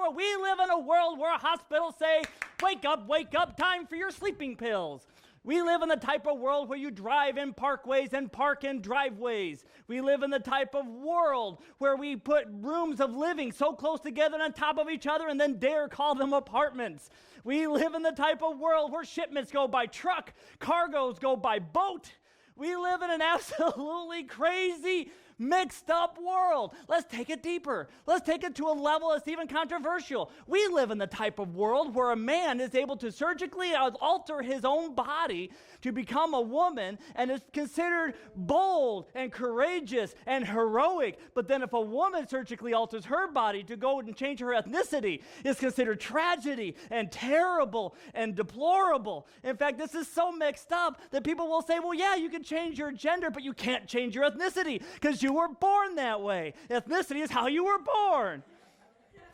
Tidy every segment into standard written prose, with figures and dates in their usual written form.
world. We live in a world where hospitals say, wake up, time for your sleeping pills. We live in the type of world where you drive in parkways and park in driveways. We live in the type of world where we put rooms of living so close together on top of each other and then dare call them apartments. We live in the type of world where shipments go by truck, cargoes go by boat. We live in an absolutely crazy, mixed up world. Let's take it deeper. Let's take it to a level that's even controversial. We live in the type of world where a man is able to surgically alter his own body to become a woman and is considered bold and courageous and heroic. But then if a woman surgically alters her body to go and change her ethnicity, it's considered tragedy and terrible and deplorable. In fact, this is so mixed up that people will say, well, yeah, you can change your gender, but you can't change your ethnicity because you were born that way. Ethnicity is how you were born.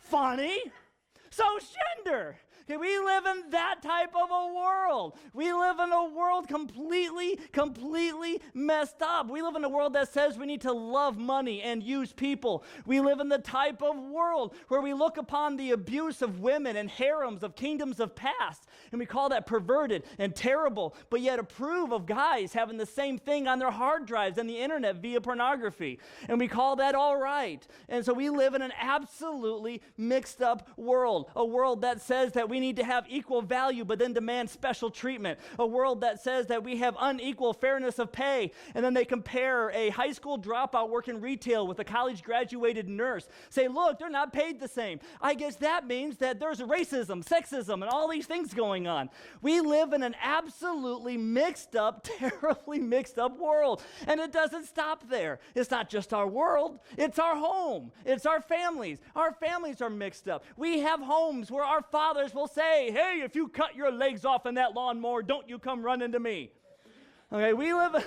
Funny. So gender. Okay, we live in that type of a world. We live in a world completely messed up. We live in a world that says we need to love money and use people. We live in the type of world where we look upon the abuse of women and harems of kingdoms of past, and we call that perverted and terrible, but yet approve of guys having the same thing on their hard drives and the internet via pornography, and we call that all right. And so we live in an absolutely mixed up world, a world that says that we need to have equal value but then demand special treatment, a world that says that we have unequal fairness of pay, and then they compare a high school dropout working retail with a college graduated nurse, say, look, they're not paid the same. I guess that means that there's racism, sexism, and all these things going on. We live in an absolutely mixed up, terribly mixed up world, and it doesn't stop there. It's not just our world, it's our home, it's our families. Our families are mixed up. We have homes where our fathers will say, hey, if you cut your legs off in that lawnmower, don't you come running to me. Okay, we live...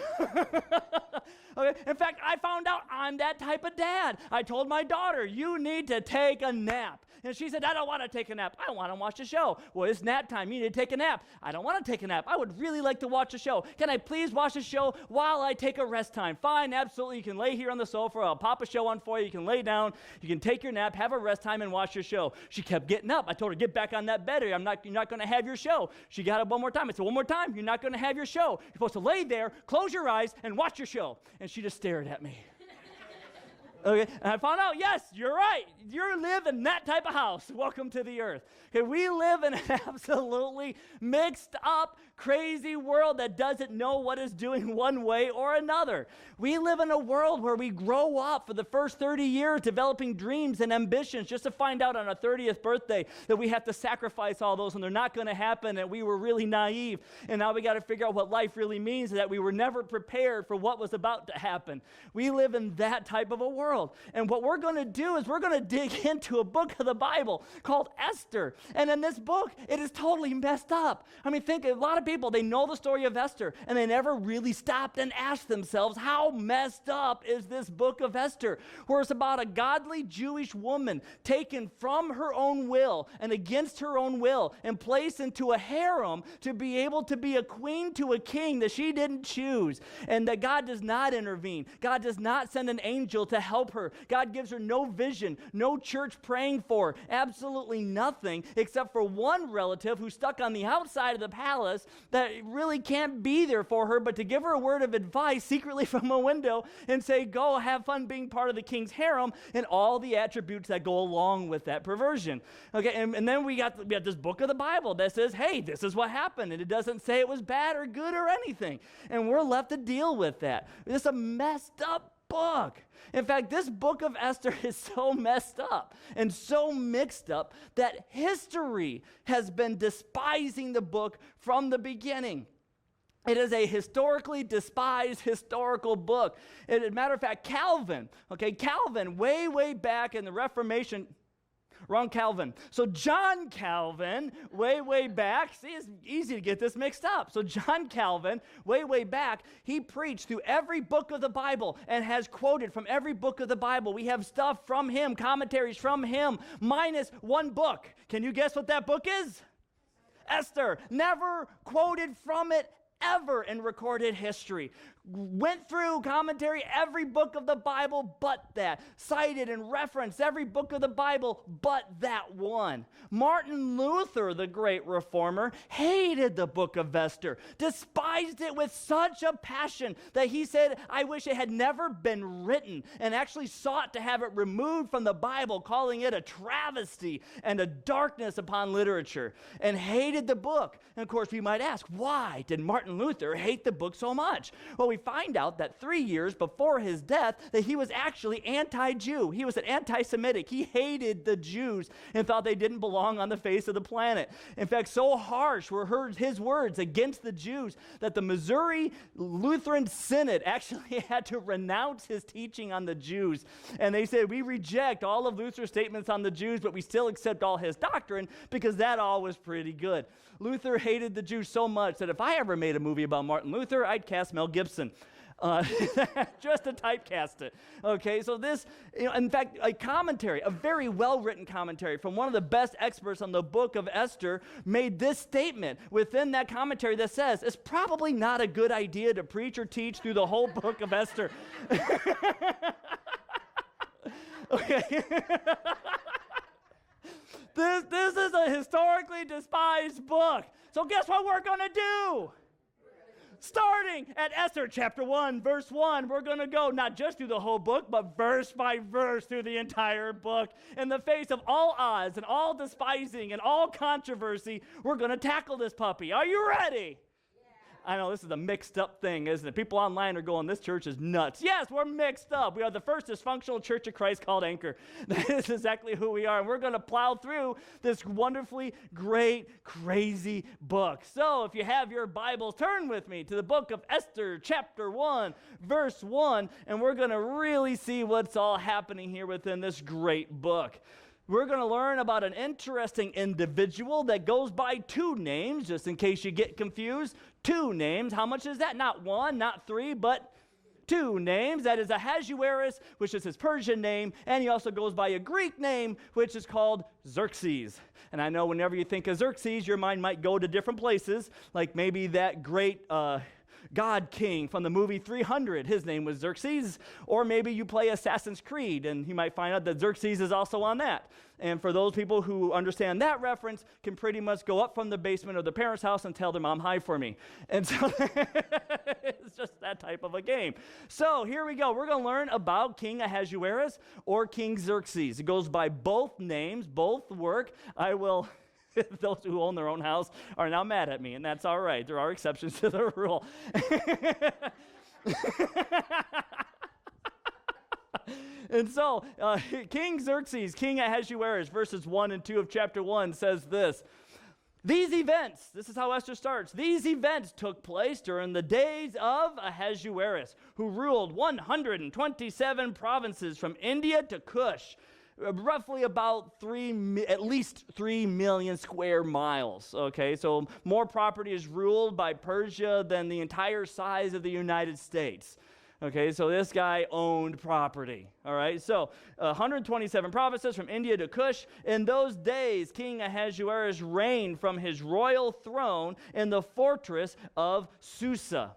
Okay, in fact, I found out I'm that type of dad. I told my daughter, you need to take a nap. And she said, I don't want to take a nap. I want to watch a show. Well, it's nap time. You need to take a nap. I don't want to take a nap. I would really like to watch a show. Can I please watch a show while I take a rest time? Fine, absolutely. You can lay here on the sofa. I'll pop a show on for you. You can lay down. You can take your nap, have a rest time, and watch your show. She kept getting up. I told her, get back on that bed. You're not going to have your show. She got up one more time. I said, one more time. You're not going to have your show. You're supposed to lay there, close your eyes, and watch your show. And she just stared at me. Okay, and I found out, yes, you're right. You live in that type of house. Welcome to the earth. Okay, we live in an absolutely mixed up, crazy world that doesn't know what it's doing one way or another. We live in a world where we grow up for the first 30 years developing dreams and ambitions just to find out on our 30th birthday that we have to sacrifice all those and they're not going to happen, and we were really naive. And now we got to figure out what life really means, and that we were never prepared for what was about to happen. We live in that type of a world. And what we're going to do is we're going to dig into a book of the Bible called Esther. And in this book, it is totally messed up. I mean, think, a lot of people, they know the story of Esther, and they never really stopped and asked themselves, how messed up is this book of Esther? Where it's about a godly Jewish woman taken from her own will and against her own will and placed into a harem to be able to be a queen to a king that she didn't choose, and that God does not intervene. God does not send an angel to help her. God gives her no vision, no church praying for her, absolutely nothing except for one relative who's stuck on the outside of the palace that really can't be there for her, but to give her a word of advice secretly from a window and say, go have fun being part of the king's harem, and all the attributes that go along with that perversion. Okay, and then we got this book of the Bible that says, hey, this is what happened, and it doesn't say it was bad or good or anything, and we're left to deal with that. It's a messed up book. In fact, this book of Esther is so messed up and so mixed up that history has been despising the book from the beginning. It is a historically despised historical book. As a matter of fact, Calvin, way back in the Reformation, wrong Calvin. So John Calvin, way back, see, it's easy to get this mixed up. So John Calvin, way back, he preached through every book of the Bible and has quoted from every book of the Bible. We have stuff from him, commentaries from him, minus one book. Can you guess what that book is? Esther. Never quoted from it ever in recorded history. went through commentary every book of the Bible but that, cited and referenced every book of the Bible but that one. Martin Luther, the great reformer, hated the book of Esther, despised it with such a passion that he said, I wish it had never been written, and actually sought to have it removed from the Bible, calling it a travesty and a darkness upon literature, and hated the book. And of course, we might ask, why did Martin Luther hate the book so much? Well, we find out that 3 years before his death, that he was actually anti-Jew. He was an anti-Semitic. He hated the Jews and thought they didn't belong on the face of the planet. In fact, so harsh were his words against the Jews that the Missouri Lutheran Synod actually had to renounce his teaching on the Jews. And they said, we reject all of Luther's statements on the Jews, but we still accept all his doctrine because that all was pretty good. Luther hated the Jews so much that if I ever made a movie about Martin Luther, I'd cast Mel Gibson. Just to typecast it. Okay, so this, in fact, a commentary, a very well-written commentary from one of the best experts on the book of Esther made this statement within that commentary that says, it's probably not a good idea to preach or teach through the whole book of Esther. Okay. This is a historically despised book. So guess what we're going to do? Starting at Esther chapter 1, verse 1, we're going to go not just through the whole book, but verse by verse through the entire book. In the face of all odds and all despising and all controversy, we're going to tackle this puppy. Are you ready? I know this is a mixed up thing, isn't it? People online are going, this church is nuts. Yes, we're mixed up. We are the first dysfunctional church of Christ called Anchor. That is exactly who we are. And we're going to plow through this wonderfully great, crazy book. So if you have your Bibles, turn with me to the book of Esther, chapter 1, verse 1. And we're going to really see what's all happening here within this great book. We're going to learn about an interesting individual that goes by two names, just in case you get confused. Two names. How much is that? Not one, not three, but two names. That is Ahasuerus, which is his Persian name, and he also goes by a Greek name, which is called Xerxes. And I know whenever you think of Xerxes, your mind might go to different places, like maybe that great God King from the movie 300. His name was Xerxes. Or maybe you play Assassin's Creed, and you might find out that Xerxes is also on that. And for those people who understand that reference, can pretty much go up from the basement of the parents' house and tell their mom, hi for me. And so it's just that type of a game. So here we go. We're going to learn about King Ahasuerus or King Xerxes. It goes by both names, both work. I will... Those who own their own house are now mad at me, and that's all right. There are exceptions to the rule. And so, King Xerxes, King Ahasuerus, verses 1 and 2 of chapter 1 says this. These events, this is how Esther starts, these events took place during the days of Ahasuerus, who ruled 127 provinces from India to Kush, roughly about at least 3 million square miles, okay? So more property is ruled by Persia than the entire size of the United States. Okay, so this guy owned property, all right? So 127 provinces from India to Kush. In those days, King Ahasuerus reigned from his royal throne in the fortress of Susa.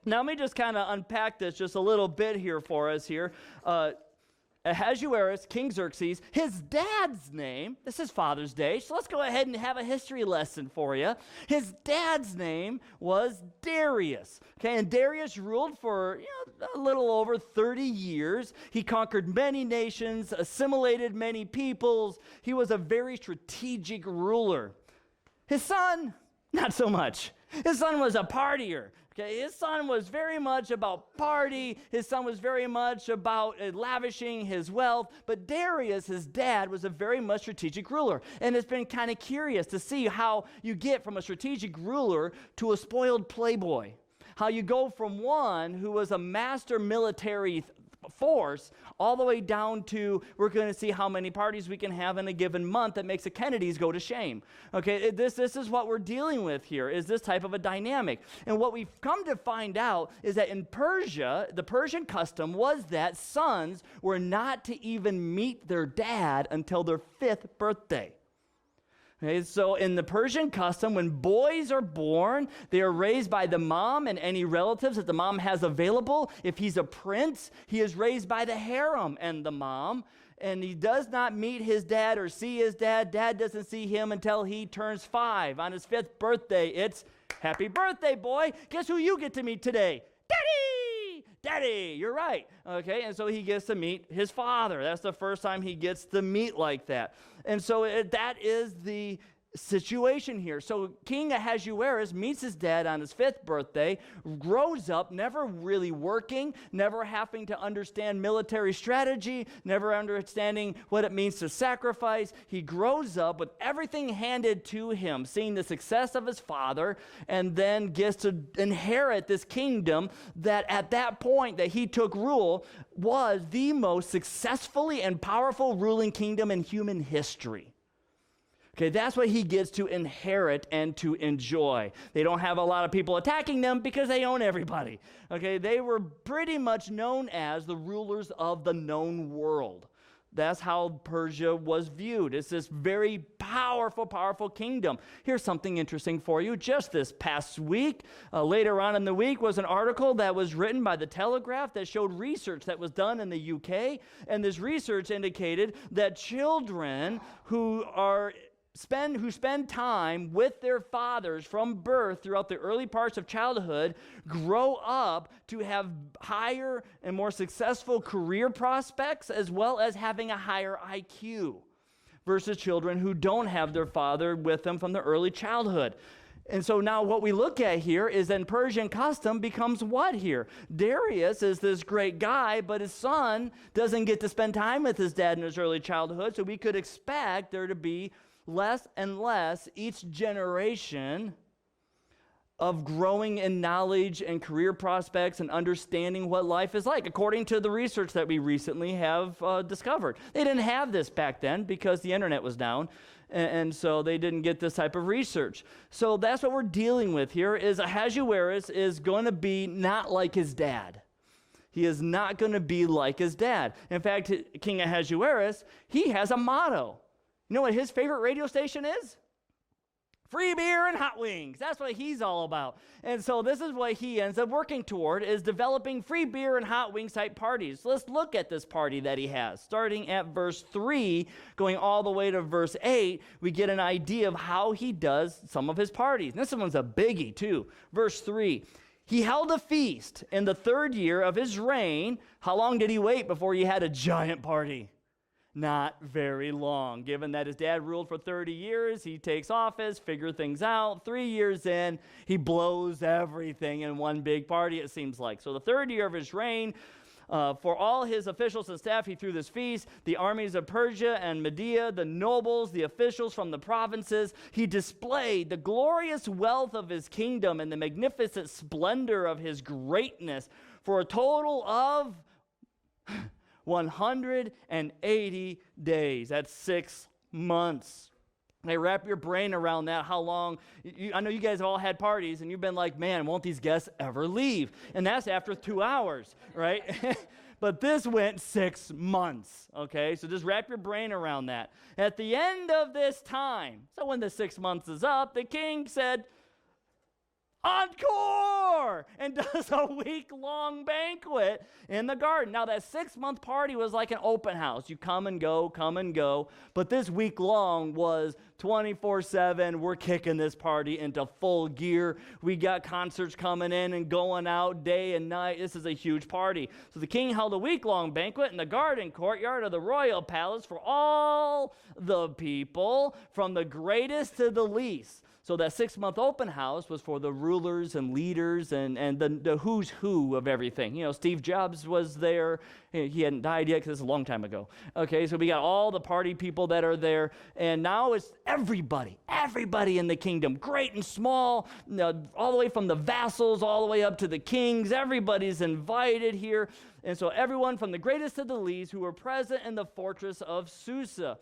Now, let me just kind of unpack this just a little bit here for us here. Ahasuerus, King Xerxes, his dad's name, this is Father's Day, so let's go ahead and have a history lesson for you. His dad's name was Darius, okay, and Darius ruled for a little over 30 years. He conquered many nations, assimilated many peoples. He was a very strategic ruler. His son, not so much. His son was a partier. Okay, his son was very much about party. His son was very much about lavishing his wealth. But Darius, his dad, was a very much strategic ruler. And it's been kind of curious to see how you get from a strategic ruler to a spoiled playboy. How you go from one who was a master military force all the way down to, we're going to see how many parties we can have in a given month that makes the Kennedys go to shame. Okay, this is what we're dealing with here, is this type of a dynamic. And what we've come to find out is that in Persia, the Persian custom was that sons were not to even meet their dad until their 5th birthday. Okay, so in the Persian custom, when boys are born, they are raised by the mom and any relatives that the mom has available. If he's a prince, he is raised by the harem and the mom. And he does not meet his dad or see his dad. Dad doesn't see him until he turns 5. On his 5th birthday, it's, happy birthday, boy. Guess who you get to meet today? Daddy! Daddy, you're right. Okay, and so he gets to meet his father. That's the first time he gets to meet like that. And so that is the situation here. So King Ahasuerus meets his dad on his 5th birthday, grows up, never really working, never having to understand military strategy, never understanding what it means to sacrifice. He grows up with everything handed to him, seeing the success of his father, and then gets to inherit this kingdom that at that point that he took rule was the most successfully and powerful ruling kingdom in human history. Okay, that's what he gets to inherit and to enjoy. They don't have a lot of people attacking them because they own everybody. Okay, they were pretty much known as the rulers of the known world. That's how Persia was viewed. It's this very powerful, powerful kingdom. Here's something interesting for you. Just this past week, later on in the week, was an article that was written by The Telegraph that showed research that was done in the UK. And this research indicated that children who spend time with their fathers from birth throughout the early parts of childhood grow up to have higher and more successful career prospects, as well as having a higher IQ versus children who don't have their father with them from the early childhood. And so now what we look at here is then Persian custom becomes what here? Darius is this great guy, but his son doesn't get to spend time with his dad in his early childhood, so we could expect there to be less and less each generation of growing in knowledge and career prospects and understanding what life is like, according to the research that we recently have discovered. They didn't have this back then because the internet was down, and so they didn't get this type of research. So that's what we're dealing with here, is Ahasuerus is going to be not like his dad. He is not going to be like his dad. In fact, King Ahasuerus, he has a motto. You know what his favorite radio station is? Free beer and hot wings. That's what he's all about. And so this is what he ends up working toward, is developing free beer and hot wings type parties. So let's look at this party that he has. Starting at verse 3, going all the way to verse 8, we get an idea of how he does some of his parties. And this one's a biggie too. Verse 3, he held a feast in the 3rd year of his reign. How long did he wait before he had a giant party? Not very long. Given that his dad ruled for 30 years, he takes office, figure things out. 3 years in, he blows everything in one big party, it seems like. So the 3rd year of his reign, for all his officials and staff, he threw this feast. The armies of Persia and Media, the nobles, the officials from the provinces. He displayed the glorious wealth of his kingdom and the magnificent splendor of his greatness for a total of 180 days. That's 6 months. Hey, wrap your brain around that, how long. I know you guys have all had parties, and you've been like, man, won't these guests ever leave? And that's after 2 hours, right? But this went 6 months, okay? So just wrap your brain around that. At the end of this time, so when the 6 months is up, the king said, encore, and does a week-long banquet in the garden. Now, that 6-month party was like an open house. You come and go, but this week-long was 24/7. We're kicking this party into full gear. We got concerts coming in and going out day and night. This is a huge party. So the king held a week-long banquet in the garden courtyard of the royal palace for all the people, from the greatest to the least. So that 6-month open house was for the rulers and leaders and the who's who of everything. You know, Steve Jobs was there. He hadn't died yet because it's a long time ago. Okay, so we got all the party people that are there. And now it's everybody in the kingdom, great and small, all the way from the vassals all the way up to the kings. Everybody's invited here. And so everyone from the greatest to the least who were present in the fortress of Susa.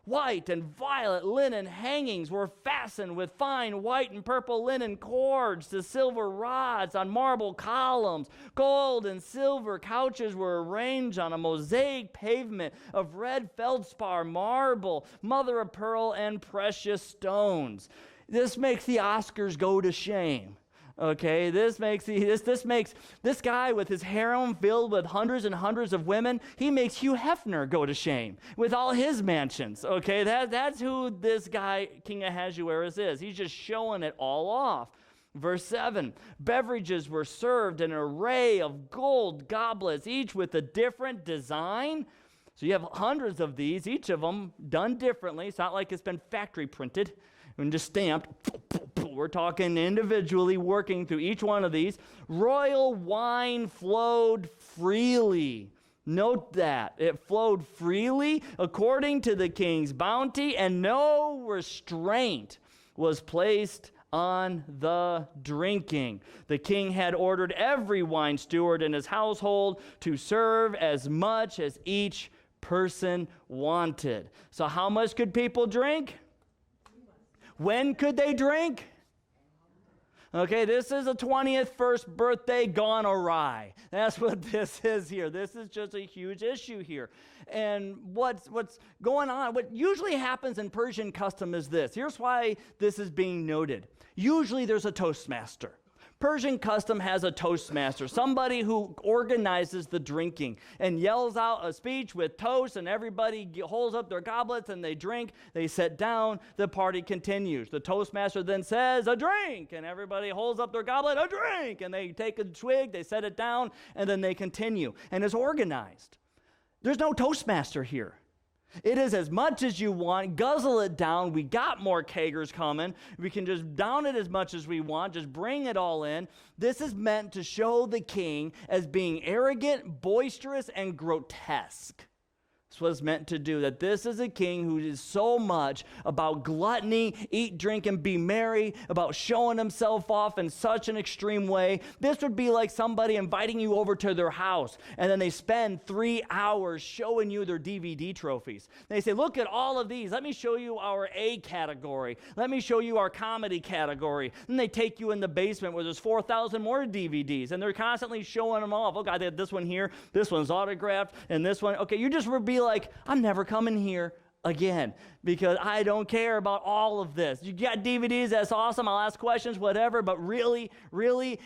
White and violet linen hangings were fastened with fine white and purple linen cords to silver rods on marble columns. Gold and silver couches were arranged on a mosaic pavement of red feldspar marble, mother of pearl, and precious stones. This makes the Oscars go to shame. Okay, this makes this guy with his harem filled with hundreds and hundreds of women, he makes Hugh Hefner go to shame with all his mansions. Okay, that's who this guy, King Ahasuerus, is. He's just showing it all off. Verse 7, beverages were served in an array of gold goblets, each with a different design. So you have hundreds of these, each of them done differently. It's not like it's been factory printed and just stamped. We're talking individually working through each one of these. Royal wine flowed freely. Note that. It flowed freely according to the king's bounty, and no restraint was placed on the drinking. The king had ordered every wine steward in his household to serve as much as each person wanted. So how much could people drink? When could they drink? Okay, this is a 21st birthday gone awry. That's what this is here. This is just a huge issue here. And what's going on, what usually happens in Persian custom is this. Here's why this is being noted. Usually there's a toastmaster. Persian custom has a toastmaster, somebody who organizes the drinking and yells out a speech with toast, and everybody holds up their goblets and they drink, they sit down, the party continues. The toastmaster then says, a drink, and everybody holds up their goblet, a drink, and they take a swig, they set it down, and then they continue. And it's organized. There's no toastmaster here. It is as much as you want. Guzzle it down. We got more kegers coming. We can just down it as much as we want. Just bring it all in. This is meant to show the king as being arrogant, boisterous, and grotesque. That's what it's meant to do. That this is a king who is so much about gluttony, eat, drink, and be merry, about showing himself off in such an extreme way. This would be like somebody inviting you over to their house, and then they spend 3 hours showing you their DVD trophies. They say, look at all of these. Let me show you our A category. Let me show you our comedy category. Then they take you in the basement where there's 4,000 more DVDs, and they're constantly showing them off. Look, I did this one here. This one's autographed, and this one. Okay, you just would be like, I'm never coming here again because I don't care about all of this. You got DVDs, that's awesome. I'll ask questions, whatever, but really?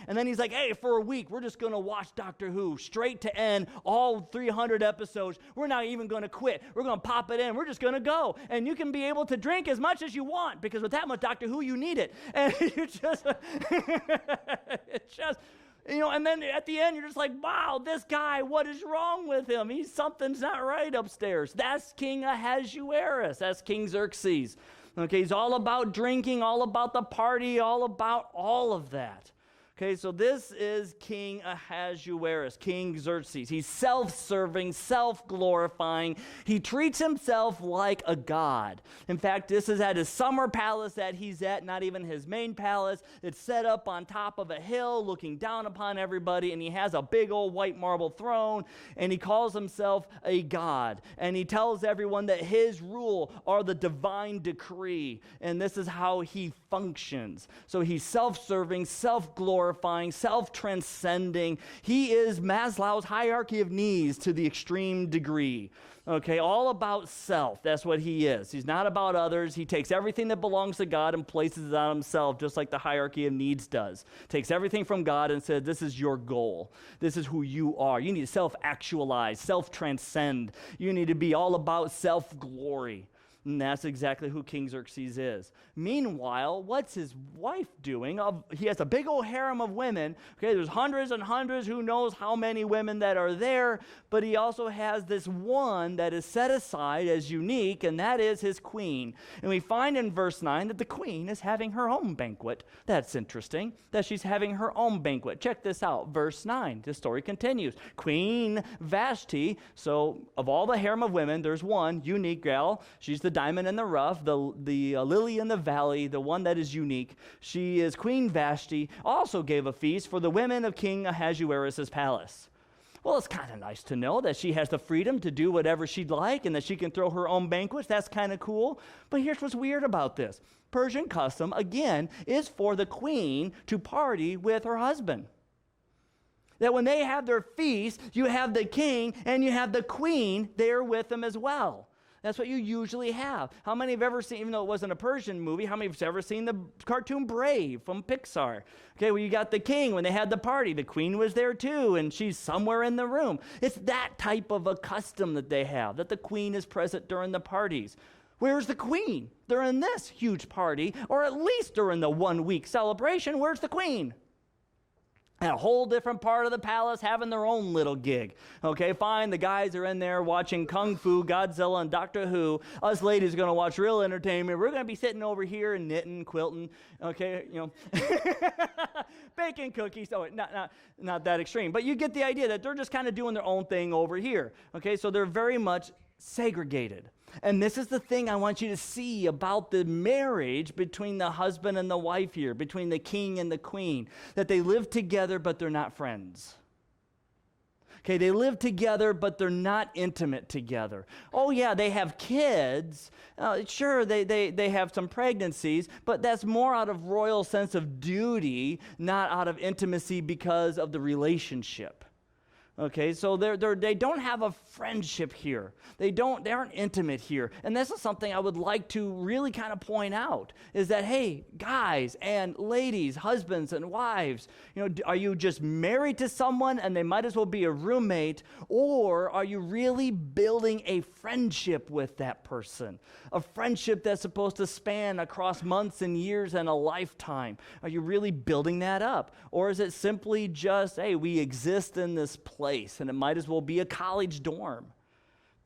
And then he's like, hey, for a week, we're just going to watch Doctor Who straight to end, all 300 episodes. We're not even going to quit. We're going to pop it in. We're just going to go. And you can be able to drink as much as you want because with that much Doctor Who, you need it. And you just, it's just, you know, and then at the end, you're just like, wow, this guy, what is wrong with him? Something's not right upstairs. That's King Ahasuerus. That's King Xerxes. Okay, he's all about drinking, all about the party, all about all of that. Okay, so this is King Ahasuerus, King Xerxes. He's self-serving, self-glorifying. He treats himself like a god. In fact, this is at his summer palace that he's at, not even his main palace. It's set up on top of a hill looking down upon everybody, and he has a big old white marble throne, and he calls himself a god. And he tells everyone that his rule are the divine decree, and this is how he functions. So he's self-serving, self-glorifying, self-transcending. He is Maslow's hierarchy of needs to the extreme degree. Okay, all about self. That's what he is. He's not about others. He takes everything that belongs to God and places it on himself, just like the hierarchy of needs does. Takes everything from God and says, this is your goal. This is who you are. You need to self-actualize, self-transcend. You need to be all about self-glory. And that's exactly who King Xerxes is. Meanwhile, what's his wife doing? He has a big old harem of women. Okay, there's hundreds and hundreds, who knows how many women that are there, but he also has this one that is set aside as unique, and that is his queen. And we find in verse 9 that the queen is having her own banquet. That's interesting, that she's having her own banquet. Check this out, verse 9. The story continues. Queen Vashti, so of all the harem of women, there's one unique gal. She's the diamond in the rough, the lily in the valley, the one that is unique. She is Queen Vashti, also gave a feast for the women of King Ahasuerus' palace. Well, it's kind of nice to know that she has the freedom to do whatever she'd like and that she can throw her own banquets. That's kind of cool. But here's what's weird about this. Persian custom, again, is for the queen to party with her husband. That when they have their feast, you have the king and you have the queen there with them as well. That's what you usually have. How many have ever seen, even though it wasn't a Persian movie, how many have ever seen the cartoon Brave from Pixar? Okay, well, you got the king when they had the party. The queen was there too, and she's somewhere in the room. It's that type of a custom that they have, that the queen is present during the parties. Where's the queen? They're in this huge party, or at least during the 1 week celebration. Where's the queen? And a whole different part of the palace having their own little gig. Okay, fine, the guys are in there watching Kung Fu, Godzilla, and Doctor Who. Us ladies are going to watch real entertainment. We're going to be sitting over here and knitting, quilting, okay, baking cookies. Oh, not that extreme. But you get the idea that they're just kind of doing their own thing over here. Okay, so they're very much segregated. And this is the thing I want you to see about the marriage between the husband and the wife here, between the king and the queen, that they live together, but they're not friends. Okay, they live together, but they're not intimate together. Oh, yeah, they have kids. Sure, they have some pregnancies, but that's more out of royal sense of duty, not out of intimacy because of the relationship. Okay, so they don't have a friendship here. They aren't intimate here. And this is something I would like to really kind of point out, is that, hey, guys and ladies, husbands and wives, are you just married to someone and they might as well be a roommate, or are you really building a friendship with that person? A friendship that's supposed to span across months and years and a lifetime. Are you really building that up? Or is it simply just, hey, we exist in this place and it might as well be a college dorm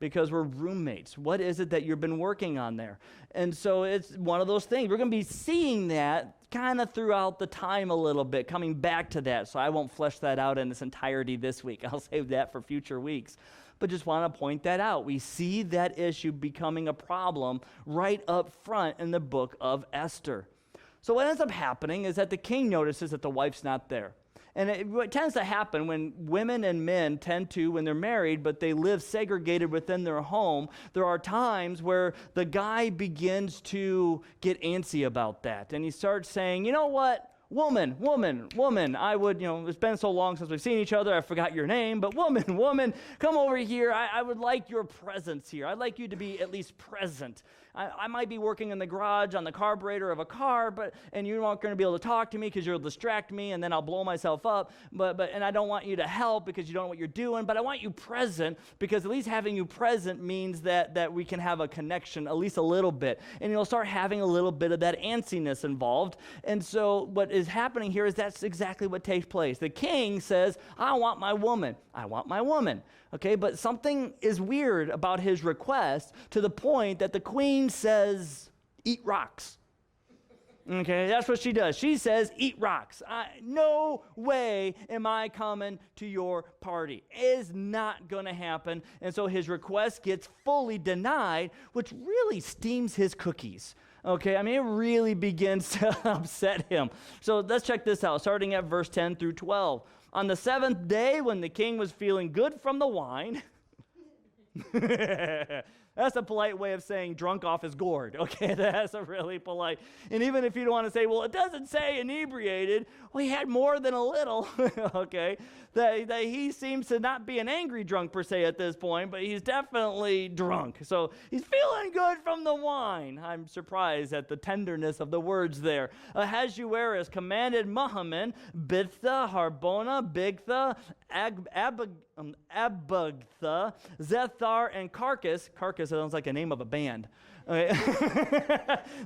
because we're roommates? What is it that you've been working on there? And so it's one of those things. We're going to be seeing that kind of throughout the time a little bit, coming back to that. So I won't flesh that out in its entirety this week. I'll save that for future weeks. But just want to point that out. We see that issue becoming a problem right up front in the book of Esther. So what ends up happening is that the king notices that the wife's not there. And what tends to happen when women and men tend to, when they're married, but they live segregated within their home, there are times where the guy begins to get antsy about that. And he starts saying, you know what? Woman, I would, it's been so long since we've seen each other, I forgot your name, but woman, come over here. I would like your presence here. I'd like you to be at least present. I might be working in the garage on the carburetor of a car, and you aren't going to be able to talk to me because you'll distract me, and then I'll blow myself up. And I don't want you to help because you don't know what you're doing, but I want you present because at least having you present means that we can have a connection, at least a little bit. And you'll start having a little bit of that antsiness involved. And so what is happening here is that's exactly what takes place. The king says, I want my woman. Okay, but something is weird about his request to the point that the queen says, eat rocks. Okay, that's what she does. She says, eat rocks. No way am I coming to your party. It is not going to happen. And so his request gets fully denied, which really steams his cookies. Okay, it really begins to upset him. So let's check this out, starting at verse 10 through 12. On the seventh day, when the king was feeling good from the wine, that's a polite way of saying drunk off his gourd. Okay, that's a really polite. And even if you don't want to say, well, it doesn't say inebriated, well, he had more than a little. Okay, that he seems to not be an angry drunk per se at this point, but he's definitely drunk. So he's feeling good from the wine. I'm surprised at the tenderness of the words there. Ahasuerus commanded Muhammad, Bitha, Harbona, Bigtha, Abagtha, Zethar, and Carcass. Carcass sounds like a name of a band. Okay.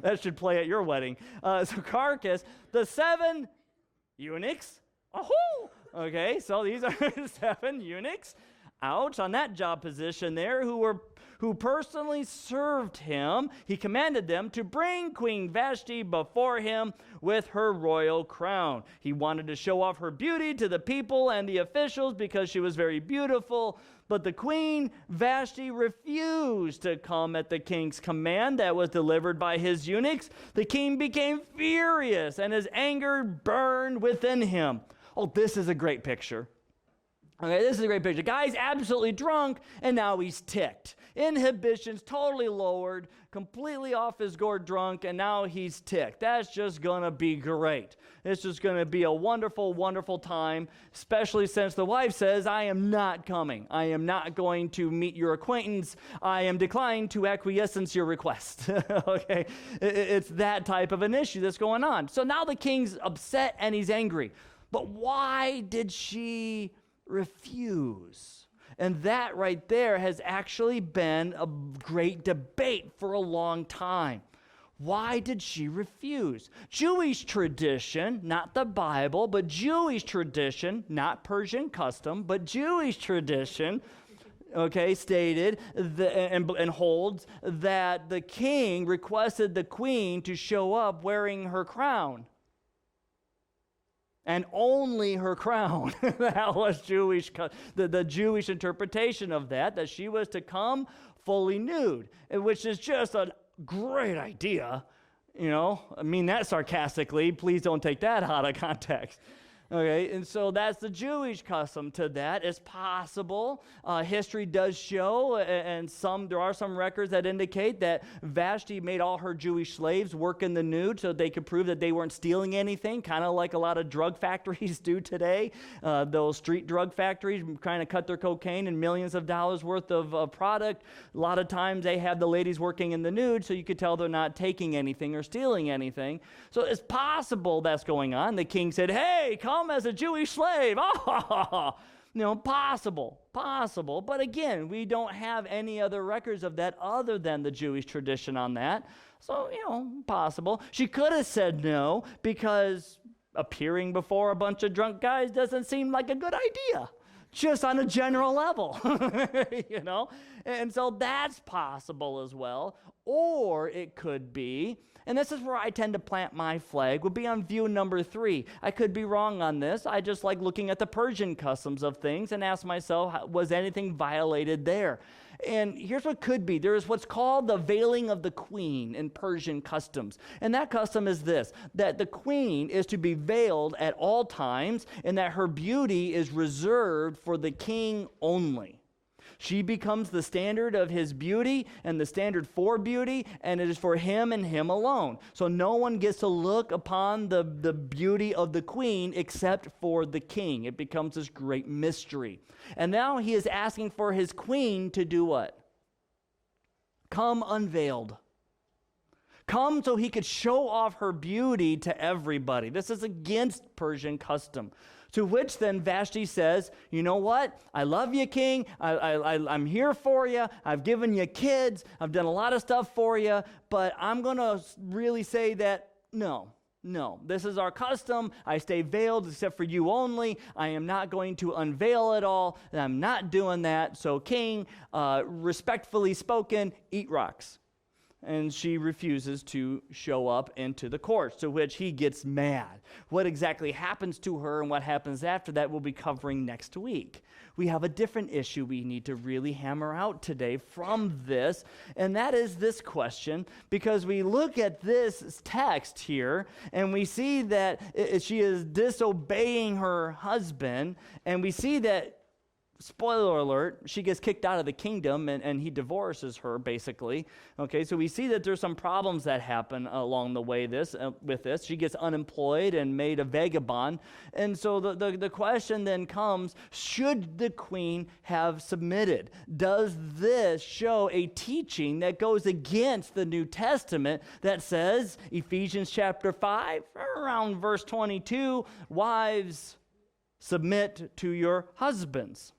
That should play at your wedding. So Carcass, the 7 eunuchs. Oh, okay, so these are 7 eunuchs. Ouch, on that job position there, who personally served him. He commanded them to bring Queen Vashti before him with her royal crown. He wanted to show off her beauty to the people and the officials because she was very beautiful. But the queen, Vashti, refused to come at the king's command that was delivered by his eunuchs. The king became furious, and his anger burned within him. Oh, this is a great picture. Okay, this is a great picture. Guy's absolutely drunk, and now he's ticked. Inhibitions totally lowered, completely off his gourd drunk, and now he's ticked. That's just going to be great. It's just going to be a wonderful, wonderful time, especially since the wife says, I am not coming. I am not going to meet your acquaintance. I am declining to acquiescence your request. Okay, it's that type of an issue that's going on. So now the king's upset and he's angry. But why did she refuse? And that right there has actually been a great debate for a long time. Why did she refuse? Jewish tradition, not the Bible, but Jewish tradition, not Persian custom, but Jewish tradition, okay, stated and holds that the king requested the queen to show up wearing her crown. And only her crown. That was Jewish, the Jewish interpretation of that she was to come fully nude, which is just a great idea. I mean that sarcastically. Please don't take that out of context. Okay, and so that's the Jewish custom to that. It's possible. History does show, and there are some records that indicate that Vashti made all her Jewish slaves work in the nude so they could prove that they weren't stealing anything, kind of like a lot of drug factories do today. Those street drug factories kind of cut their cocaine and millions of dollars worth of product. A lot of times they have the ladies working in the nude so you could tell they're not taking anything or stealing anything. So it's possible that's going on. The king said, hey, come as a Jewish slave. Possible. But again, we don't have any other records of that other than the Jewish tradition on that. So, possible. She could have said no because appearing before a bunch of drunk guys doesn't seem like a good idea, just on a general level, And so that's possible as well. Or it could be, and this is where I tend to plant my flag, would be on view number 3. I could be wrong on this. I just like looking at the Persian customs of things and ask myself, was anything violated there? And here's what could be. There is what's called the veiling of the queen in Persian customs. And that custom is this, that the queen is to be veiled at all times and that her beauty is reserved for the king only. She becomes the standard of his beauty and the standard for beauty, and it is for him and him alone. So no one gets to look upon the beauty of the queen except for the king. It becomes this great mystery. And now he is asking for his queen to do what? Come unveiled. Come so he could show off her beauty to everybody. This is against Persian custom. To which then Vashti says, you know what? I love you, king. I'm here for you. I've given you kids. I've done a lot of stuff for you. But I'm going to really say that no. This is our custom. I stay veiled except for you only. I am not going to unveil at all. And I'm not doing that. So king, respectfully spoken, eat rocks. And she refuses to show up into the court, to which he gets mad. What exactly happens to her and what happens after that we'll be covering next week. We have a different issue we need to really hammer out today from this, and that is this question, because we look at this text here, and we see that she is disobeying her husband, and we see that, spoiler alert, she gets kicked out of the kingdom and he divorces her, basically. Okay, so we see that there's some problems that happen along the way with this. She gets unemployed and made a vagabond. And so the question then comes, should the queen have submitted? Does this show a teaching that goes against the New Testament that says, Ephesians chapter 5, around verse 22, wives, submit to your husbands?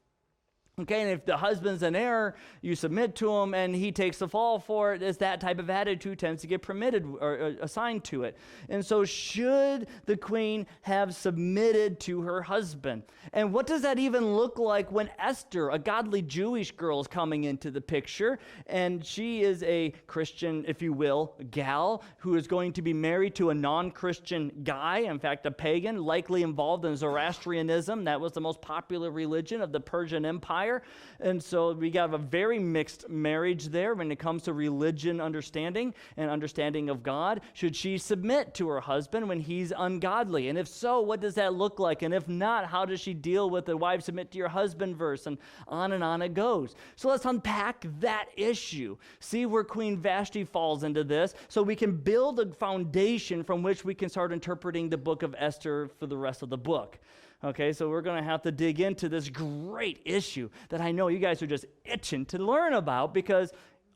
Okay, and if the husband's in error, you submit to him and he takes the fall for it, as that type of attitude tends to get permitted or assigned to it. And so should the queen have submitted to her husband? And what does that even look like when Esther, a godly Jewish girl, is coming into the picture? And she is a Christian, if you will, gal who is going to be married to a non-Christian guy, in fact, a pagan, likely involved in Zoroastrianism. That was the most popular religion of the Persian Empire. higher. And so we have a very mixed marriage there when it comes to religion understanding and understanding of God. Should she submit to her husband when he's ungodly? And if so, what does that look like? And if not, how does she deal with the wife submit to your husband verse? And on it goes. So let's unpack that issue. See where Queen Vashti falls into this so we can build a foundation from which we can start interpreting the book of Esther for the rest of the book. Okay, so we're going to have to dig into this great issue that I know you guys are just itching to learn about, because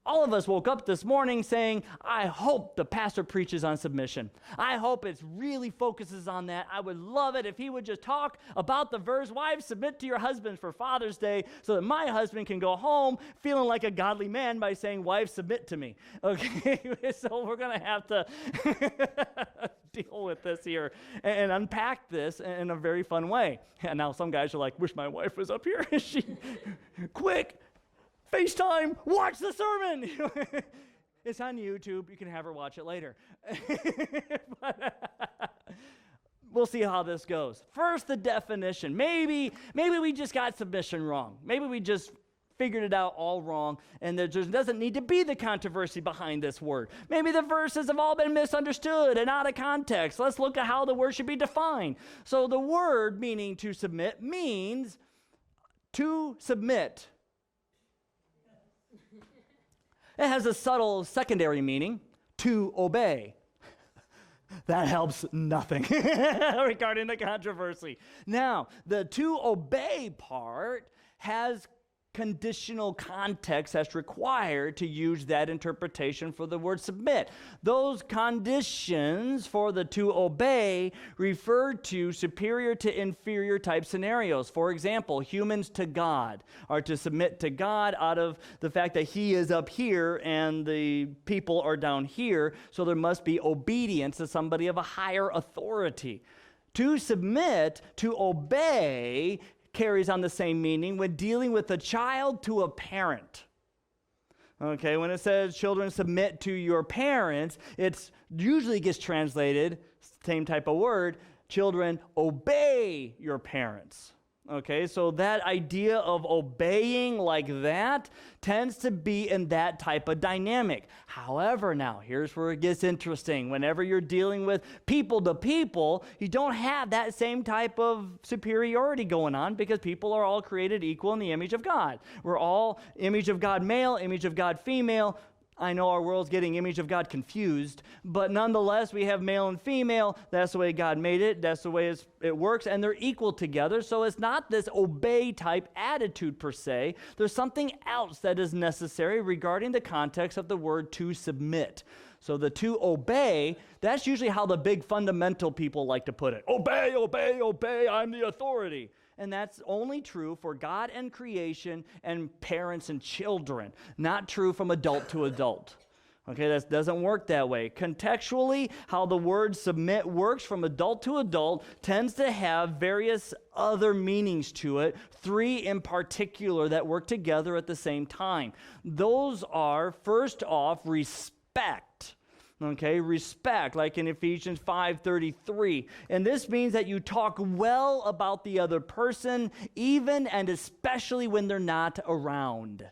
all of us woke up this morning saying, I hope the pastor preaches on submission. I hope it really focuses on that. I would love it if he would just talk about the verse, wives, submit to your husbands for Father's Day, so that my husband can go home feeling like a godly man by saying, wives, submit to me. Okay, so we're going to have to deal with this here and unpack this in a very fun way. And now some guys are like, wish my wife was up here. She, quick, FaceTime, watch the sermon. It's on YouTube. You can have her watch it later. We'll see how this goes. First, the definition. Maybe we just got submission wrong. Maybe we just figured it out all wrong, and there just doesn't need to be the controversy behind this word. Maybe the verses have all been misunderstood and out of context. Let's look at how the word should be defined. So the word meaning to submit means to submit. It has a subtle secondary meaning, to obey. That helps nothing regarding the controversy. Now, the to obey part has conditional context that's required to use that interpretation for the word submit. Those conditions for the to obey refer to superior to inferior type scenarios. For example, humans to God are to submit to God out of the fact that he is up here and the people are down here, so there must be obedience to somebody of a higher authority. To submit, to obey, carries on the same meaning when dealing with a child to a parent. Okay, when it says children submit to your parents, it usually gets translated, same type of word, children obey your parents. Okay, so that idea of obeying like that tends to be in that type of dynamic. However, now, here's where it gets interesting. Whenever you're dealing with people to people, you don't have that same type of superiority going on, because people are all created equal in the image of God. We're all image of God male, image of God female. I know our world's getting image of God confused, but nonetheless, we have male and female. That's the way God made it. That's the way it works, and they're equal together. So it's not this obey type attitude per se. There's something else that is necessary regarding the context of the word to submit. So the to obey, that's usually how the big fundamental people like to put it. Obey, obey, obey, I'm the authority. And that's only true for God and creation and parents and children, not true from adult to adult. Okay, that doesn't work that way. Contextually, how the word submit works from adult to adult tends to have various other meanings to it, 3 in particular that work together at the same time. Those are, first off, respect. Okay, respect, like in Ephesians 5:33. And this means that you talk well about the other person, even and especially when they're not around.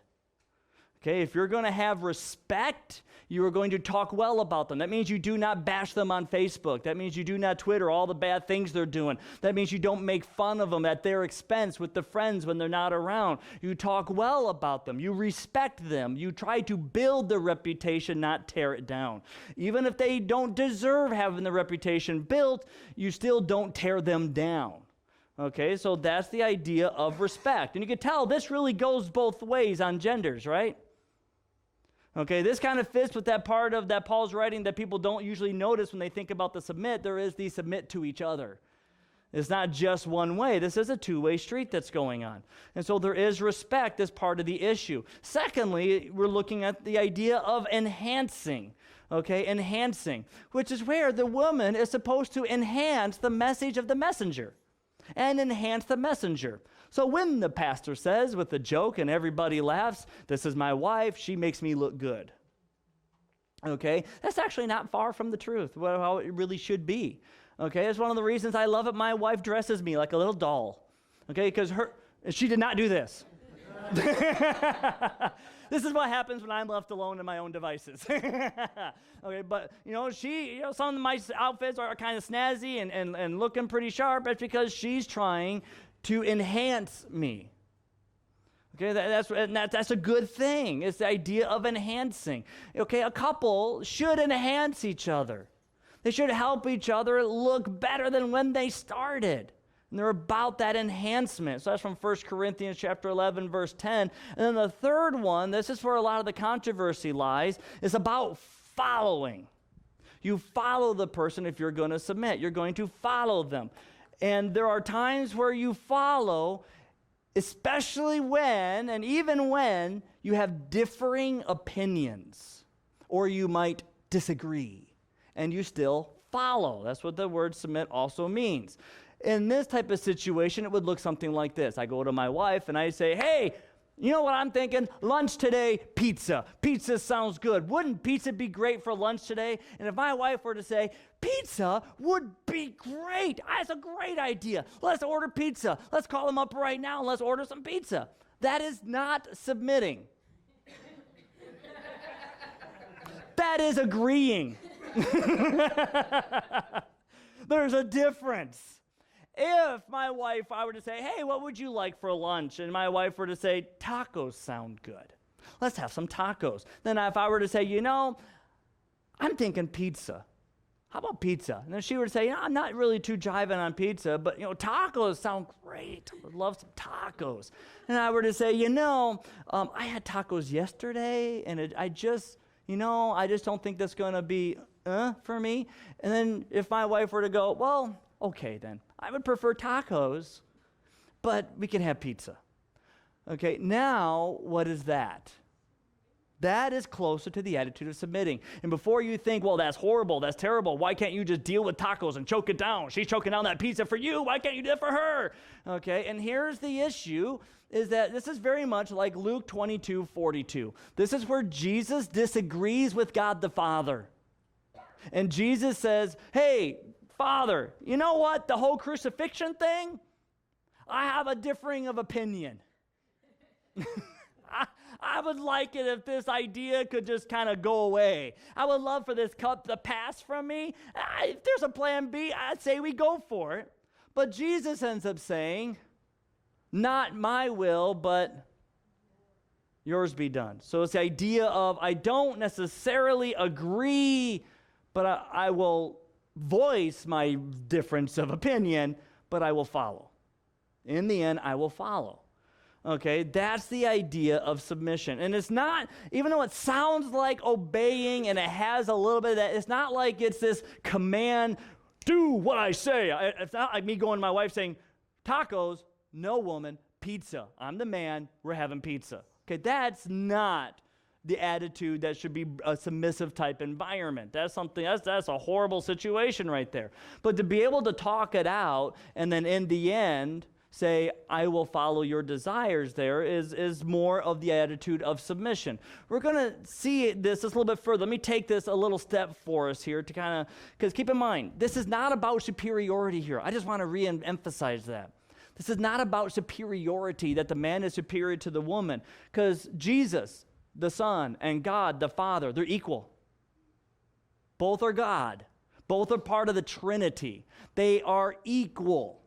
Okay, if you're going to have respect, you are going to talk well about them. That means you do not bash them on Facebook. That means you do not Twitter all the bad things they're doing. That means you don't make fun of them at their expense with the friends when they're not around. You talk well about them. You respect them. You try to build their reputation, not tear it down. Even if they don't deserve having the reputation built, you still don't tear them down. Okay, so that's the idea of respect. And you can tell this really goes both ways on genders, right? Okay, this kind of fits with that part of that Paul's writing that people don't usually notice when they think about the submit. There is the submit to each other. It's not just one way. This is a two-way street that's going on. And so there is respect as part of the issue. Secondly, we're looking at the idea of enhancing. Okay, enhancing, which is where the woman is supposed to enhance the message of the messenger and enhance the messenger. So when the pastor says with a joke and everybody laughs, this is my wife, she makes me look good. Okay, that's actually not far from the truth, how it really should be. Okay, it's one of the reasons I love it. My wife dresses me like a little doll. Okay, because she did not do this. This is what happens when I'm left alone in my own devices. Okay, but some of my outfits are kind of snazzy and looking pretty sharp. That's because she's trying to enhance me. Okay, that's a good thing. It's the idea of enhancing. Okay, a couple should enhance each other. They should help each other look better than when they started. And they're about that enhancement. So that's from 1 Corinthians chapter 11, verse 10. And then the third one, this is where a lot of the controversy lies, is about following. You follow the person if you're going to submit. You're going to follow them. And there are times where you follow, especially when, and even when, you have differing opinions, or you might disagree, and you still follow. That's what the word submit also means. In this type of situation, it would look something like this. I go to my wife and I say, hey, you know what I'm thinking? Lunch today, pizza. Pizza sounds good. Wouldn't pizza be great for lunch today? And if my wife were to say, pizza would be great. That's a great idea. Let's order pizza. Let's call them up right now and let's order some pizza. That is not submitting. That is agreeing. There's a difference. If my wife, I were to say, hey, what would you like for lunch? And my wife were to say, tacos sound good. Let's have some tacos. Then if I were to say, I'm thinking pizza. How about pizza? And then she would say, I'm not really too jiving on pizza, but, tacos sound great. I would love some tacos. And I were to say, I had tacos yesterday, and I just don't think that's going to be for me. And then if my wife were to go, well, okay then. I would prefer tacos, but we can have pizza. Okay, now what is that? That is closer to the attitude of submitting. And before you think, well, that's horrible, that's terrible, why can't you just deal with tacos and choke it down? She's choking down that pizza for you. Why can't you do it for her? Okay, and here's the issue, is that this is very much like Luke 22:42. This is where Jesus disagrees with God the Father. And Jesus says, hey, Father, you know what? The whole crucifixion thing, I have a differing of opinion. I would like it if this idea could just kind of go away. I would love for this cup to pass from me. If there's a plan B, I'd say we go for it. But Jesus ends up saying, not my will, but yours be done. So it's the idea of I don't necessarily agree, but I will voice my difference of opinion, but I will follow. In the end, I will follow. Okay, that's the idea of submission. And it's not, even though it sounds like obeying and it has a little bit of that, it's not like it's this command, do what I say. It's not like me going to my wife saying, tacos, no woman, pizza. I'm the man, we're having pizza. Okay, that's not the attitude that should be a submissive type environment. That's a horrible situation right there. But to be able to talk it out and then in the end say, I will follow your desires there is more of the attitude of submission. We're going to see this a little bit further. Let me take this a little step for us here to kind of, because keep in mind, this is not about superiority here. I just want to re-emphasize that. This is not about superiority, that the man is superior to the woman, because Jesus, the Son, and God, the Father, they're equal. Both are God. Both are part of the Trinity. They are equal.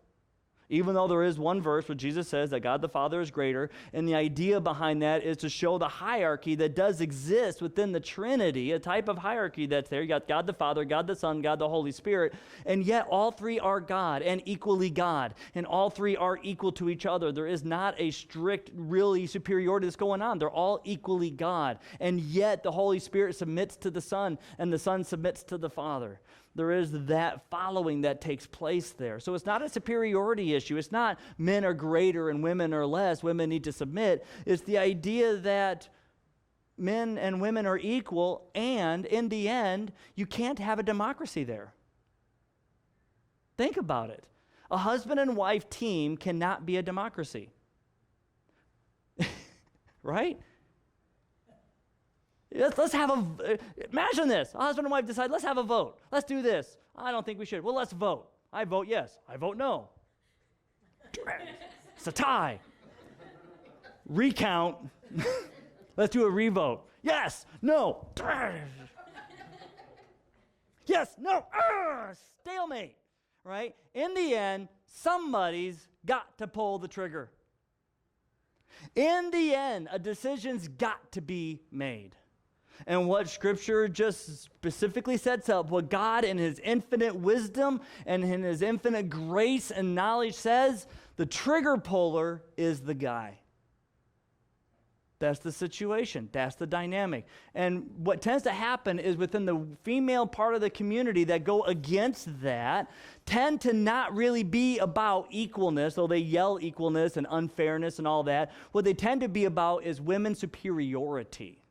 Even though there is one verse where Jesus says that God the Father is greater, and the idea behind that is to show the hierarchy that does exist within the Trinity, a type of hierarchy that's there. You got God the Father, God the Son, God the Holy Spirit, and yet all three are God and equally God, and all three are equal to each other. There is not a strict, really superiority that's going on. They're all equally God, and yet the Holy Spirit submits to the Son, and the Son submits to the Father. There is that following that takes place there. So it's not a superiority issue. It's not men are greater and women are less. Women need to submit. It's the idea that men and women are equal, and in the end, you can't have a democracy there. Think about it. A husband and wife team cannot be a democracy. Right? Let's have imagine this. A husband and wife decide, let's have a vote. Let's do this. I don't think we should. Well, let's vote. I vote yes. I vote no. It's a tie. Recount. Let's do a revote. Yes, no. Yes, no. Stalemate, right? In the end, somebody's got to pull the trigger. In the end, a decision's got to be made. And what Scripture just specifically sets up, what God in His infinite wisdom and in His infinite grace and knowledge says, the trigger puller is the guy. That's the situation. That's the dynamic. And what tends to happen is within the female part of the community that go against that tend to not really be about equalness, though they yell equalness and unfairness and all that. What they tend to be about is women's superiority.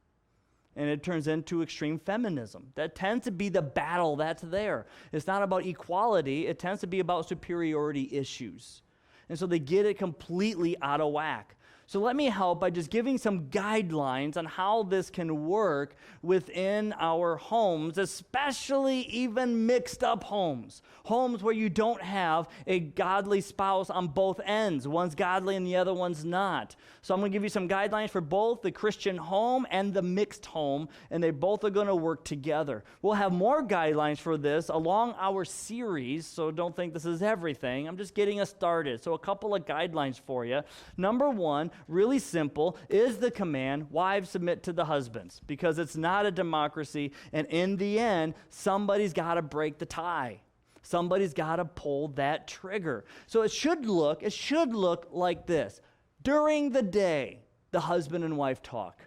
And it turns into extreme feminism. That tends to be the battle that's there. It's not about equality. It tends to be about superiority issues. And so they get it completely out of whack. So let me help by just giving some guidelines on how this can work within our homes, especially even mixed up homes. Homes where you don't have a godly spouse on both ends. One's godly and the other one's not. So I'm going to give you some guidelines for both the Christian home and the mixed home, and they both are going to work together. We'll have more guidelines for this along our series, so don't think this is everything. I'm just getting us started. So a couple of guidelines for you. Number one, really simple, is the command, wives submit to the husbands, because it's not a democracy, and in the end, somebody's got to break the tie. Somebody's got to pull that trigger. So it should look like this. During the day, the husband and wife talk.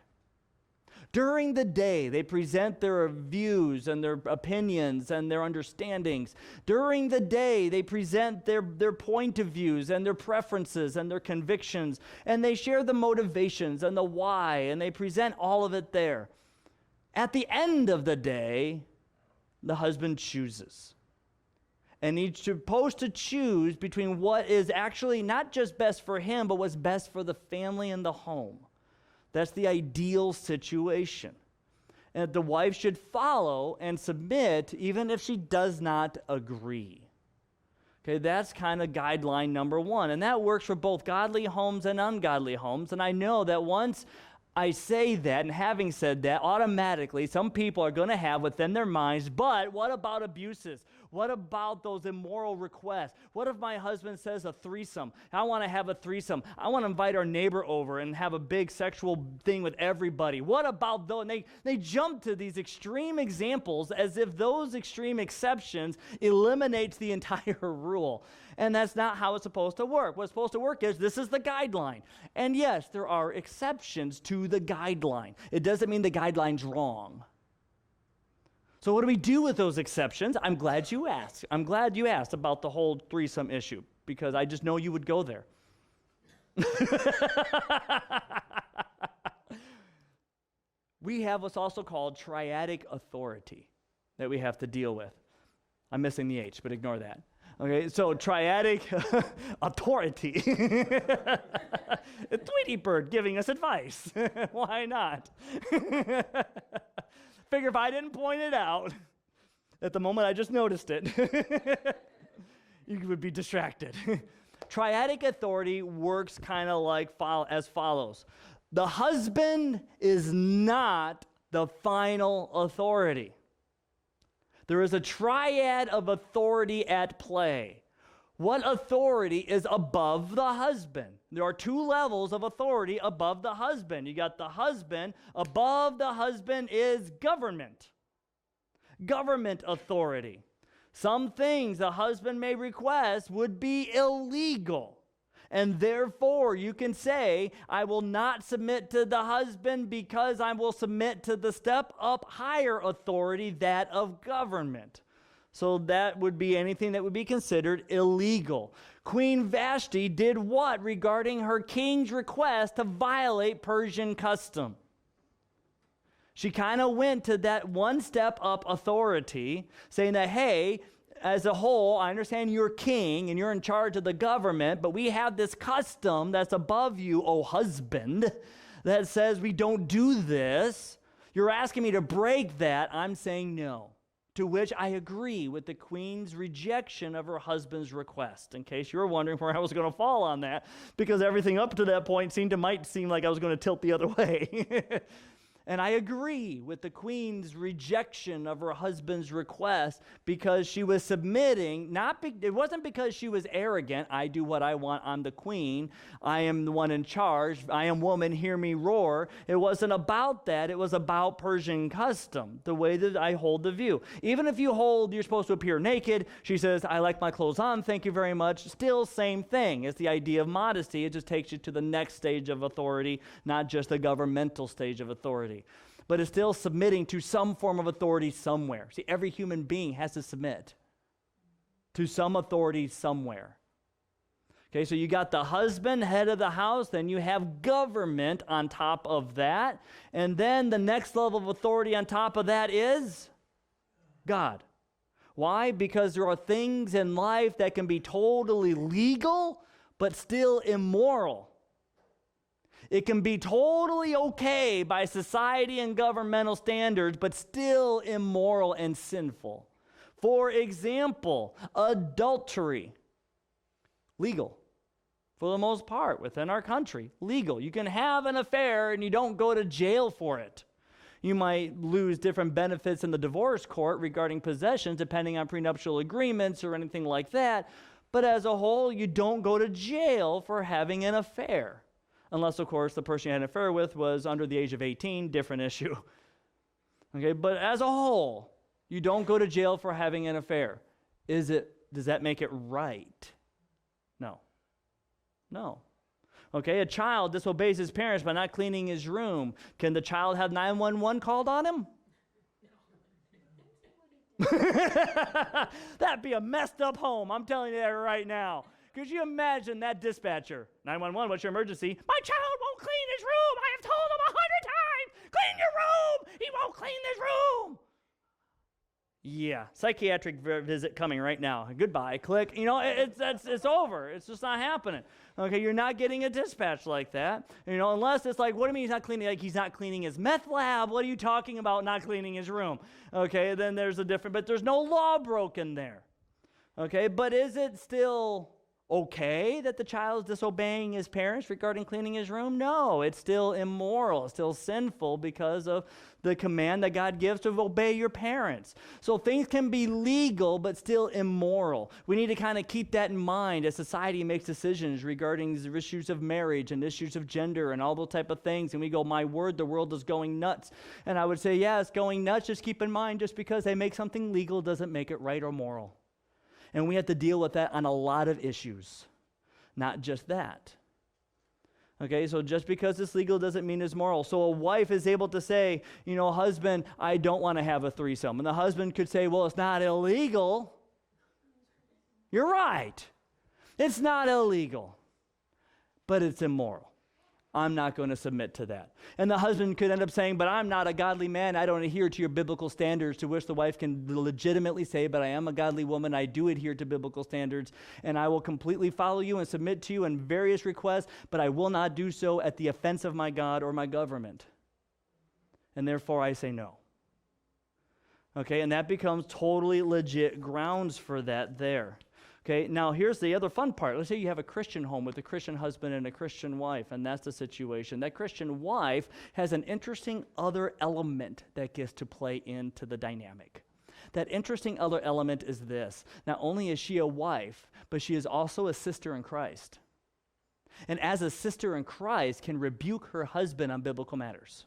During the day, they present their views and their opinions and their understandings. During the day, they present their point of views and their preferences and their convictions, and they share the motivations and the why, and they present all of it there. At the end of the day, the husband chooses. And he's supposed to choose between what is actually not just best for him, but what's best for the family and the home. That's the ideal situation. And the wife should follow and submit even if she does not agree. Okay, that's kind of guideline number one. And that works for both godly homes and ungodly homes. And I know that once I say that, and having said that, automatically some people are going to have within their minds, but what about abuses? What about those immoral requests? What if my husband says a threesome? I want to have a threesome. I want to invite our neighbor over and have a big sexual thing with everybody. What about those? And they jump to these extreme examples as if those extreme exceptions eliminates the entire rule. And that's not how it's supposed to work. What's supposed to work is this is the guideline. And yes, there are exceptions to the guideline. It doesn't mean the guideline's wrong. So what do we do with those exceptions? I'm glad you asked. I'm glad you asked about the whole threesome issue, because I just know you would go there. We have what's also called Triadic Authority that we have to deal with. I'm missing the H, but ignore that. Okay, so Triadic Authority. A Tweety bird giving us advice. Why not? Figure if I didn't point it out at the moment I just noticed it, you would be distracted. Triadic authority works kind of like as follows. The husband is not the final authority. There is a triad of authority at play. What authority is above the husband? There are two levels of authority above the husband. You got the husband. Above the husband is government. Government authority. Some things the husband may request would be illegal. And therefore, you can say, I will not submit to the husband because I will submit to the step up higher authority, that of government. So that would be anything that would be considered illegal. Queen Vashti did what regarding her king's request to violate Persian custom? She kind of went to that one step up authority, saying that, hey, as a whole, I understand you're king and you're in charge of the government, but we have this custom that's above you, oh husband, that says we don't do this. You're asking me to break that. I'm saying no. To which I agree with the queen's rejection of her husband's request. In case you were wondering where I was going to fall on that, because everything up to that point might seem like I was going to tilt the other way. And I agree with the queen's rejection of her husband's request because she was submitting, it wasn't because she was arrogant, I do what I want, I'm the queen, I am the one in charge, I am woman, hear me roar. It wasn't about that, it was about Persian custom, the way that I hold the view. Even if you're supposed to appear naked, she says, I like my clothes on, thank you very much. Still same thing. It's the idea of modesty. It just takes you to the next stage of authority, not just the governmental stage of authority. But it's still submitting to some form of authority somewhere. See, every human being has to submit to some authority somewhere. Okay, so you got the husband, head of the house, then you have government on top of that, and then the next level of authority on top of that is God. Why? Because there are things in life that can be totally legal, but still immoral. It can be totally okay by society and governmental standards, but still immoral and sinful. For example, adultery. Legal. For the most part, within our country, legal. You can have an affair and you don't go to jail for it. You might lose different benefits in the divorce court regarding possessions, depending on prenuptial agreements or anything like that. But as a whole, you don't go to jail for having an affair. Unless, of course, the person you had an affair with was under the age of 18, different issue. Okay, but as a whole, you don't go to jail for having an affair. Does that make it right? No. No. Okay, a child disobeys his parents by not cleaning his room. Can the child have 911 called on him? That'd be a messed up home, I'm telling you that right now. Could you imagine that dispatcher? 911, what's your emergency? My child won't clean his room. I have told him 100 times. Clean your room. He won't clean this room. Yeah, psychiatric visit coming right now. Goodbye, click. It's over. It's just not happening. Okay, you're not getting a dispatch like that. Unless it's like, what do you mean he's not cleaning? Like he's not cleaning his meth lab. What are you talking about not cleaning his room? Okay, then there's but there's no law broken there. Okay, but is it still okay that the child is disobeying his parents regarding cleaning his room? No, it's still immoral. It's still sinful because of the command that God gives to obey your parents. So things can be legal, but still immoral. We need to kind of keep that in mind as society makes decisions regarding the issues of marriage and issues of gender and all those type of things. And we go, my word, the world is going nuts. And I would say, yeah, it's going nuts. Just keep in mind, just because they make something legal doesn't make it right or moral. And we have to deal with that on a lot of issues, not just that. Okay, so just because it's legal doesn't mean it's moral. So a wife is able to say, husband, I don't want to have a threesome. And the husband could say, well, it's not illegal. You're right. It's not illegal, but it's immoral. I'm not going to submit to that. And the husband could end up saying, but I'm not a godly man. I don't adhere to your biblical standards, to which the wife can legitimately say, but I am a godly woman. I do adhere to biblical standards, and I will completely follow you and submit to you in various requests, but I will not do so at the offense of my God or my government. And therefore I say no. Okay, and that becomes totally legit grounds for that there. Okay, now here's the other fun part. Let's say you have a Christian home with a Christian husband and a Christian wife, and that's the situation. That Christian wife has an interesting other element that gets to play into the dynamic. That interesting other element is this. Not only is she a wife, but she is also a sister in Christ. And as a sister in Christ, can rebuke her husband on biblical matters.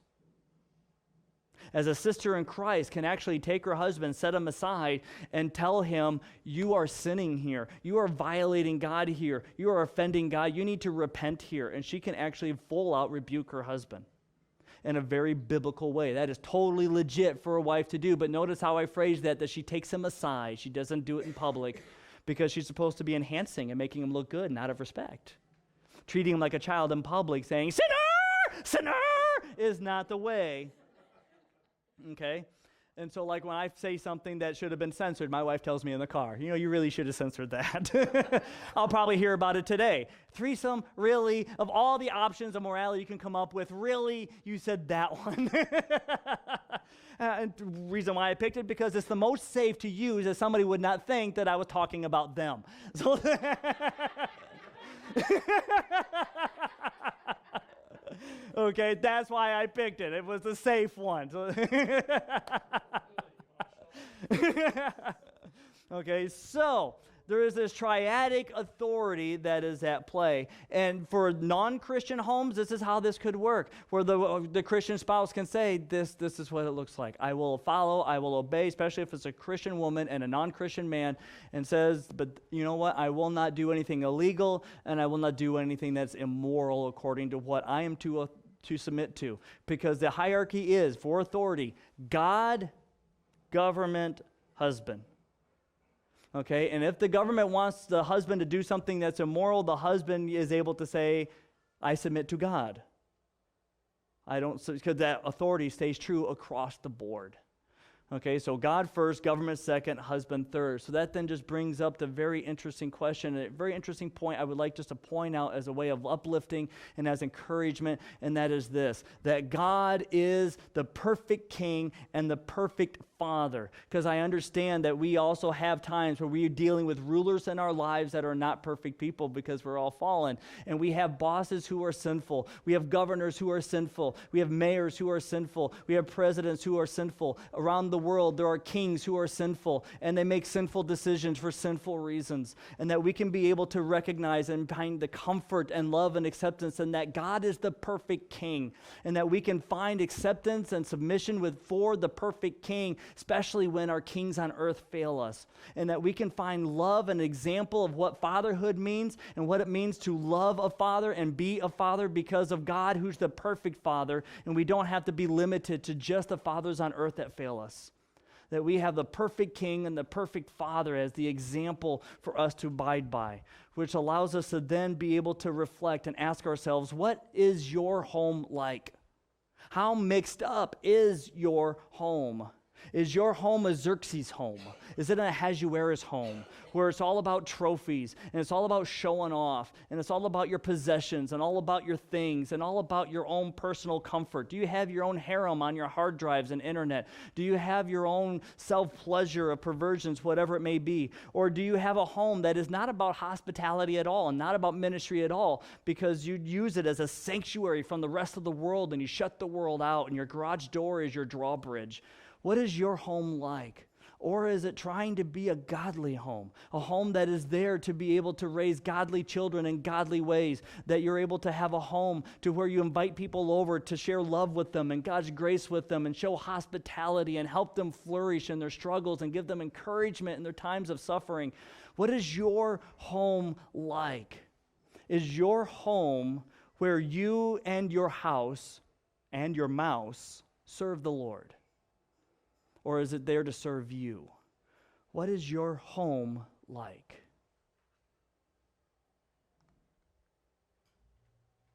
As a sister in Christ can actually take her husband, set him aside, and tell him, you are sinning here. You are violating God here. You are offending God. You need to repent here. And she can actually full out rebuke her husband in a very biblical way. That is totally legit for a wife to do. But notice how I phrase that she takes him aside. She doesn't do it in public because she's supposed to be enhancing and making him look good and out of respect. Treating him like a child in public, saying, sinner, sinner, is not the way. Okay? And so like when I say something that should have been censored, my wife tells me in the car, you really should have censored that. I'll probably hear about it today. Threesome, really? Of all the options of morality you can come up with, really? You said that one. And the reason why I picked it, because it's the most safe to use, as somebody would not think that I was talking about them. So okay, that's why I picked it. It was the safe one. Okay, so there is this triadic authority that is at play. And for non-Christian homes, this is how this could work, where the Christian spouse can say, this is what it looks like. I will follow, I will obey, especially if it's a Christian woman and a non-Christian man, and says, but you know what? I will not do anything illegal, and I will not do anything that's immoral according to what I am to submit to. Because the hierarchy is, for authority, God, government, husband. Okay, and if the government wants the husband to do something that's immoral, the husband is able to say, I submit to God. Because that authority stays true across the board. Okay, so God first, government second, husband third. So that then just brings up the very interesting question, a very interesting point I would like just to point out as a way of uplifting and as encouragement, and that is this, that God is the perfect king and the perfect father. Because I understand that we also have times where we are dealing with rulers in our lives that are not perfect people because we're all fallen. And we have bosses who are sinful. We have governors who are sinful. We have mayors who are sinful. We have presidents who are sinful. Around the world, there are kings who are sinful, and they make sinful decisions for sinful reasons. And that we can be able to recognize and find the comfort and love and acceptance in that God is the perfect king. And that we can find acceptance and submission for the perfect king, especially when our kings on earth fail us. And that we can find love, an example of what fatherhood means and what it means to love a father and be a father because of God, who's the perfect father. And we don't have to be limited to just the fathers on earth that fail us. That we have the perfect king and the perfect father as the example for us to abide by, which allows us to then be able to reflect and ask ourselves, what is your home like? How mixed up is your home? Is your home a Xerxes home? Is it a Ahasuerus home where it's all about trophies and it's all about showing off and it's all about your possessions and all about your things and all about your own personal comfort? Do you have your own harem on your hard drives and internet? Do you have your own self-pleasure or perversions, whatever it may be? Or do you have a home that is not about hospitality at all and not about ministry at all because you use it as a sanctuary from the rest of the world and you shut the world out and your garage door is your drawbridge? What is your home like? Or is it trying to be a godly home? A home that is there to be able to raise godly children in godly ways, that you're able to have a home to where you invite people over to share love with them and God's grace with them and show hospitality and help them flourish in their struggles and give them encouragement in their times of suffering. What is your home like? Is your home where you and your house and your mouse serve the Lord? Or is it there to serve you? What is your home like?